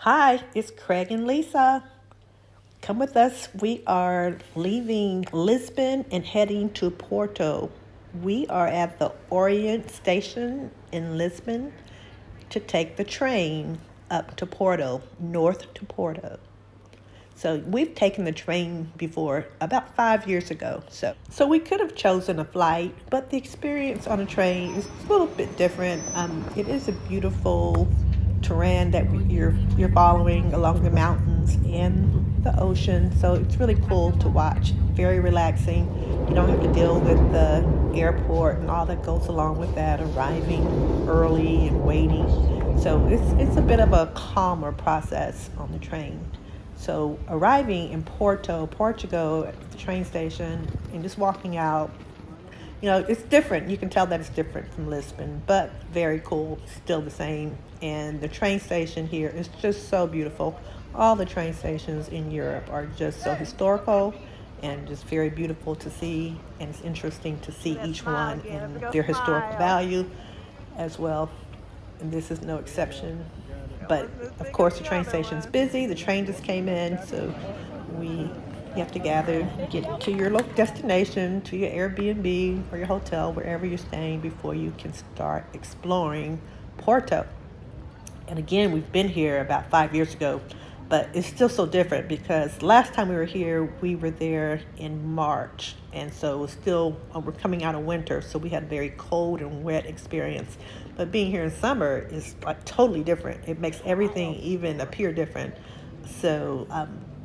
Hi, it's Craig and Lisa. Come with us. We are leaving Lisbon and heading to Porto. We are at the Orient station in Lisbon to take the train up to Porto, north to Porto. So we've taken the train before about 5 years ago. So we could have chosen a flight, but the experience on a train is a little bit different. It is a beautiful terrain that you're following along the mountains and the ocean. So it's really cool to watch. Very relaxing. You don't have to deal with the airport and all that goes along with that, arriving early and waiting. So it's a bit of a calmer process on the train. So arriving in Porto, Portugal, at the train station, and just walking out, it's different. You can tell that it's different from Lisbon, but very cool, still the same. And the train station here is just so beautiful. All the train stations in Europe are just so historical and just very beautiful to see. And it's interesting to see each one and their historical value as well. And this is no exception. But of course, the train station's busy. The train just came in, so we you have to gather, get to your local destination, to your Airbnb or your hotel, wherever you're staying, before you can start exploring Porto. And again, we've been here about 5 years ago, but it's still so different because last time we were here, we were there in March. And so it was still, we're coming out of winter, so we had a very cold and wet experience. But being here in summer is like totally different. It makes everything even appear different. So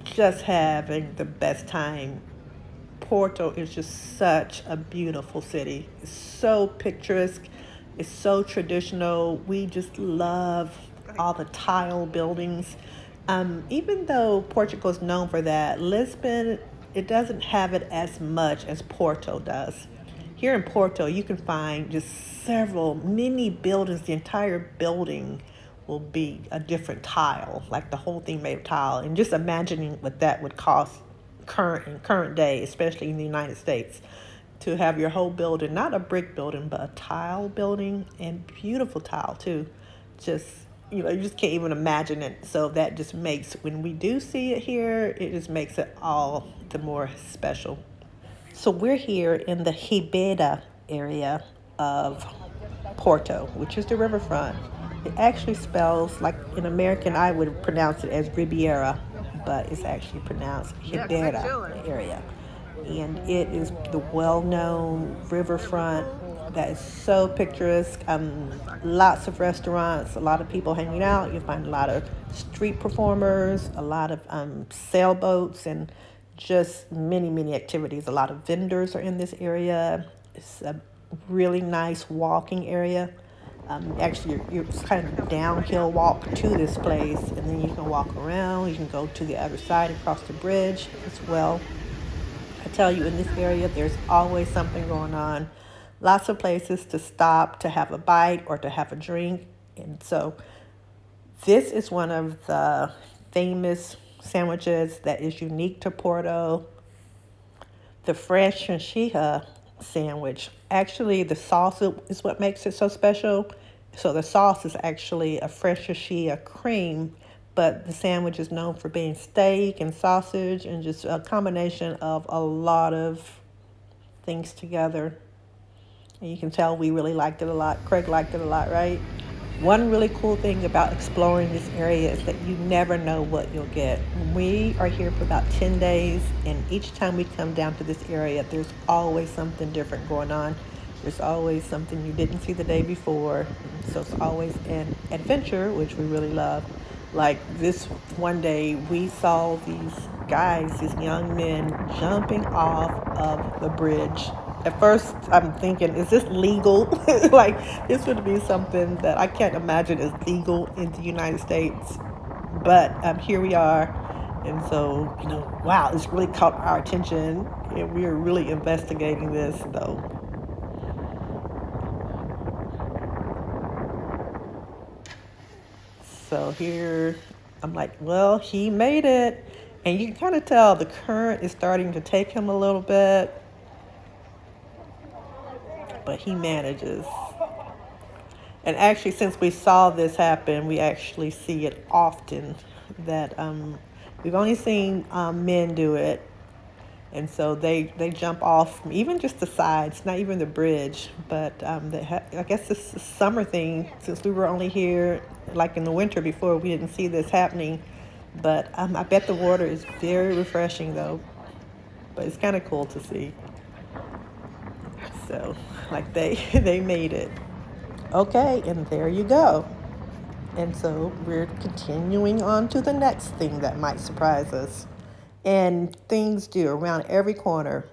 just having the best time. Porto is just such a beautiful city. It's so picturesque. It's so traditional. We just love all the tile buildings. Even though Portugal is known for that, Lisbon, it doesn't have it as much as Porto does. Here in Porto, you can find just several mini buildings. The entire building will be a different tile, like the whole thing made of tile. And just imagining what that would cost current day, especially in the United States, to have your whole building, not a brick building, but a tile building, and beautiful tile too. Just, you just can't even imagine it. So that just makes, when we do see it here, it just makes it all the more special. So we're here in the Ribeira area of Porto, which is the riverfront. It actually spells like in American, I would pronounce it as Riviera, but it's actually pronounced Ribeira area. And it is the well-known riverfront that is so picturesque. Lots of restaurants, a lot of people hanging out. You find a lot of street performers, a lot of sailboats, and just many activities. A lot of vendors are in this area. It's a really nice walking area. Actually, it's kind of a downhill walk to this place, and then you can walk around. You can go to the other side across the bridge as well. I tell you, in this area, there's always something going on. Lots of places to stop, to have a bite, or to have a drink. And so this is one of the famous sandwiches that is unique to Porto. The fresh chinchilla sandwich. Actually, the sauce is what makes it so special. So the sauce is actually a fresh chinchilla cream, but the sandwich is known for being steak and sausage and just a combination of a lot of things together. And you can tell we really liked it a lot. Craig liked it a lot, right? One really cool thing about exploring this area is that you never know what you'll get. We are here for about 10 days, and each time we come down to this area, there's always something different going on. There's always something you didn't see the day before. So it's always an adventure, which we really love. Like this one day, we saw these guys, these young men, jumping off of the bridge. At first, I'm thinking, is this legal? Like, this would be something that I can't imagine is legal in the United States. But here we are. And so, wow, it's really caught our attention. And we are really investigating this, though. So here, I'm like, well, he made it. And you can kind of tell the current is starting to take him a little bit, but he manages. And actually, since we saw this happen, we actually see it often. That we've only seen men do it, and so they jump off even just the sides, not even the bridge. But I guess it's a summer thing since we were only here like in the winter before. We didn't see this happening, but I bet the water is very refreshing though. But it's kind of cool to see. So like they they made it. Okay, and there you go. And so we're continuing on to the next thing that might surprise us. And things do around every corner.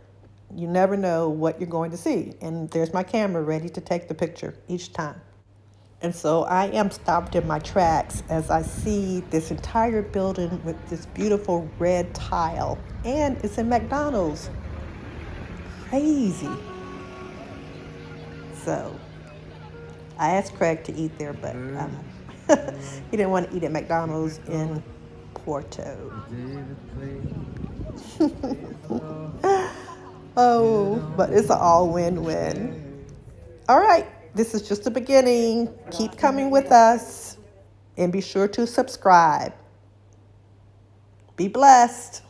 You never know what you're going to see. And there's my camera ready to take the picture each time. And so I am stopped in my tracks as I see this entire building with this beautiful red tile. And it's a McDonald's. Crazy. So I asked Craig to eat there, but he didn't want to eat at McDonald's in Porto. Oh, but it's an all win-win. All right, this is just the beginning. Keep coming with us and be sure to subscribe. Be blessed.